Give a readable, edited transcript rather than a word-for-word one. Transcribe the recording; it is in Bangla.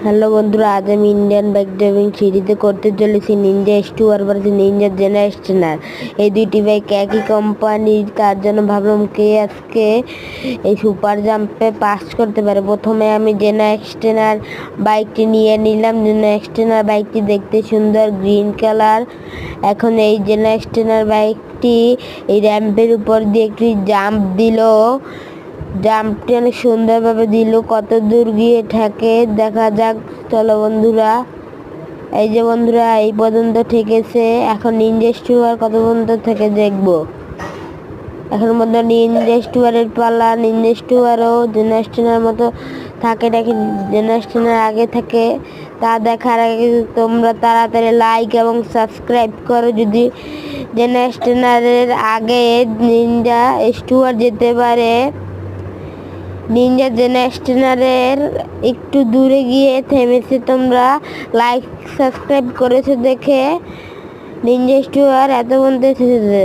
হ্যালো বন্ধুরা, আজ আমি ইন্ডিয়ান বাইক ড্রাইভিং সিরিজে করতে চলেছি নিনজা S2R ভার্সেস নিনজা জেনা স্টেনার। এই দুইটি বাইক একই কোম্পানির, তার জন্য ভাবলাম কে আজকে এই সুপার জাম্পে পাস করতে পারে। প্রথমে আমি জেনা স্টেনার বাইকটি নিয়ে নিলাম। জেনা স্টেনার বাইকটি দেখতে সুন্দর, গ্রিন কালার। এখন এই জেনা স্টেনার বাইকটি এই র্যাম্পের উপর দিয়ে একটি জাম্প দিল। জাম্পটি অনেক সুন্দরভাবে দিল। কত দূর গিয়ে ঠেকে দেখা যাক। চলো বন্ধুরা, এই যে বন্ধুরা এই পর্যন্ত ঠেকেছে। এখন নিনজা S2R কত পর্যন্ত থেকে দেখবো। এখন মধ্যে নিনজা S2R এর পালা। নিনজা S2Rও জেনা স্টেনার মতো থাকে নাকি জেনা স্টেনার আগে থাকে তা দেখার আগে তোমরা তাড়াতাড়ি লাইক এবং সাবস্ক্রাইব করো। যদি জেনা স্টেনারের আগে নিনজা S2R যেতে পারে। নিনজা জেনা স্টেনারের একটু দূরে গিয়ে থেমেছে। তোমরা লাইক সাবস্ক্রাইব করেছো দেখে নিনজা S2R এত পর্যন্ত এসেছে।